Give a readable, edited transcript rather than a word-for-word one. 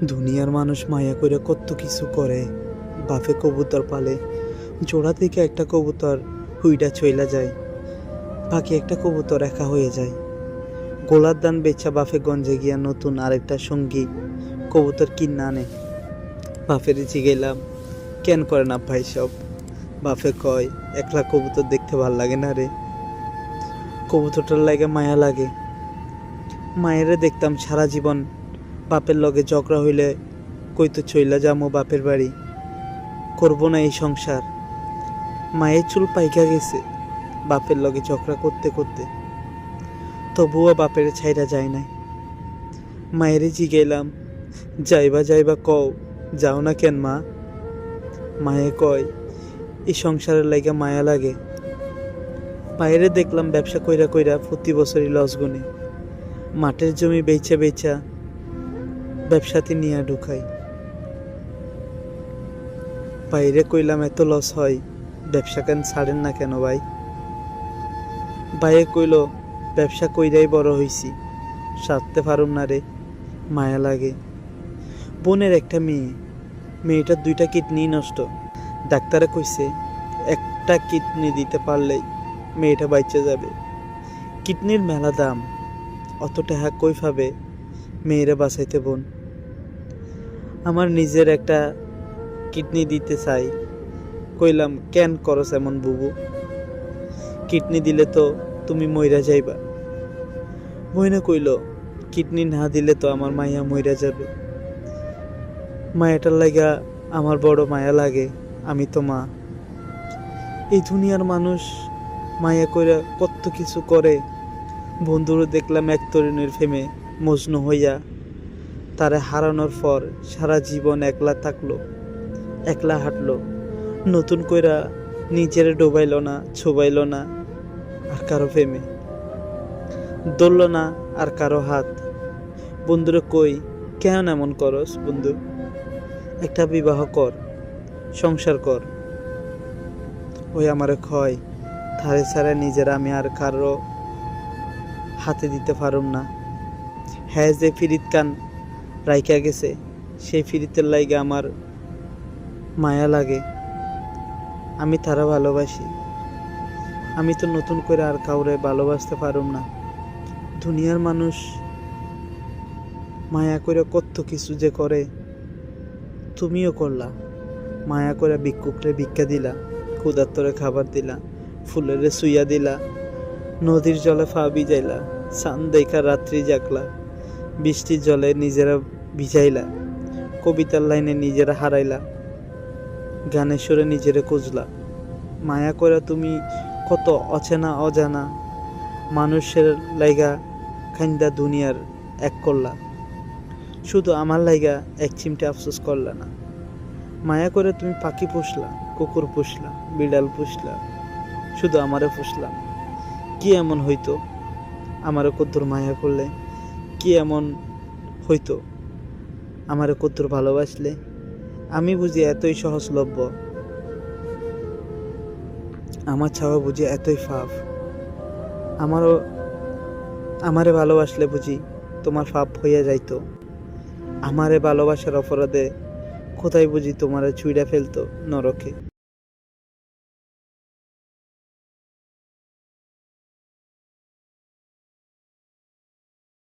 দুনিয়ার মানুষ মায়া করে কত কিছু করে। বাপে কবুতর পালে, জোড়া থেকে একটা কবুতর হুইডা চইলা যায়, বাকি একটা কবুতর একা হয়ে যায়। গোলার দান বেচা বাফে গঞ্জে গিয়া নতুন আরেকটা সঙ্গী কবুতর কিনা আনে। বাফের জিগেলাম কেন করে না ভাই সব। বাফে কয় একলা কবুতর দেখতে ভাল লাগে না রে, কবুতরটার লাগে মায়া লাগে। মায়েরে দেখতাম সারা জীবন বাপের লগে ঝগড়া হইলে কইতো চইলা যামো বাপের বাড়ি, করবো না এই সংসার। মায়ের চুল পাইকা গেছে বাপের লগে ঝগড়া করতে করতে, তবুও বাপের ছাইরা যায় নাই। মায়েরে জিগাইলাম যাইবা যাইবা কও, যাও না কেন মা? মায়ে কয় এই সংসারের লাইগা মায়া লাগে। বাইরে দেখলাম ব্যবসা কইরা কইরা প্রতি বছরই লস গুনে, মাঠের জমি বেচা বেচা ব্যবসাতে নিয়ে ঢুকাই। বাইরে কইলাম এত লস হয়, ব্যবসা কেন ছাড়েন না কেন ভাই? ভাইয়ে কইল ব্যবসা কইরাই বড় হইছি, সারতে পারুম না রে, মায়া লাগে। বোনের একটা মেয়ে, মেয়েটার 2টা কিডনি নষ্ট। ডাক্তারে কইছে একটা কিডনি দিতে পারলেই মেয়েটা বাইচে যাবে। কিডনির মেলা দাম, অত টাকা কই পাবে মেয়েরা বাঁচাইতে? বোন আমার নিজের একটা কিডনি দিতে চাই। কইলাম কেন করস এমন বুবু, কিডনি দিলে তো তুমি মইরা যাইবা। বইনা কইল কিডনি না দিলে তো আমার মাইয়া মইরা যাবে। মায়াটার লাগা আমার বড় মায়া লাগে, আমি তো মা। এই দুনিয়ার মানুষ মায়া কইরা কত কিছু করে। বন্ধুরও দেখলাম এক তরুণীর প্রেমে মজনু হইয়া তারে হারানোর পর সারা জীবন একলা থাকলো, একলা হাঁটলো, নতুন কইরা নিজের ডোবাইল না, ছোবাইল না আর কারো প্রেমে ধরল না আর কারো হাত। বন্ধুরে কই কেন এমন করস বন্ধু, একটা বিবাহ কর, সংসার কর। ওই আমারে ক্ষয় থারে ছাড়া নিজের আমি আর কারো হাতে দিতে পারুম না। হ্যাঁ যে ফিরিত কান রাইকা গেছে, সেই ফিরিতের লাইগে আমার মায়া লাগে। আমি তারা ভালোবাসি, আমি তো নতুন করে আর কাউরে ভালোবাসতে পারুম না। দুনিয়ার মানুষ মায়া করে কত কিছু যে করে, তুমিও করলা। মায়া করে ভিক্ষুকরে ভিক্ষা দিলা, ক্ষুধার্তরে খাবার দিলা, ফুলেরে সুইয়া দিলা, নদীর জলে ফা ভিজাইলা, চাঁদ দেখা রাত্রি জাগলা, বৃষ্টির জলে নিজেরা ভিজাইলা, কবিতার লাইনে নিজেরা হারাইলা, গানের সুরে নিজেরা খুঁজলা। মায়া করে তুমি কত অচেনা অজানা মানুষের লাইগা খাইন্দা দুনিয়ার এক করলা, শুধু আমার লাইগা এক চিমটে আফসোস করলা না। মায়া করে তুমি পাখি পুষলা, কুকুর পুষলা, বিড়াল পুষলা, শুধু আমারে পুষলা। কি এমন হইতো আমারে কদ্দুর মায়া করলে? কি এমন হইতো আমারে কদ্দুর ভালোবাসলে? আমি বুঝি এতই সহজলভ্য, আমার ছাওয়া বুঝি এতই ফাফ। আমারে ভালোবাসলে বুঝি তোমার ফাপ হইয়া যাইতো। আমারে ভালোবাসার অপরাধে কোথায় বুঝি তোমারে ছুঁড়া ফেলতো নরকে।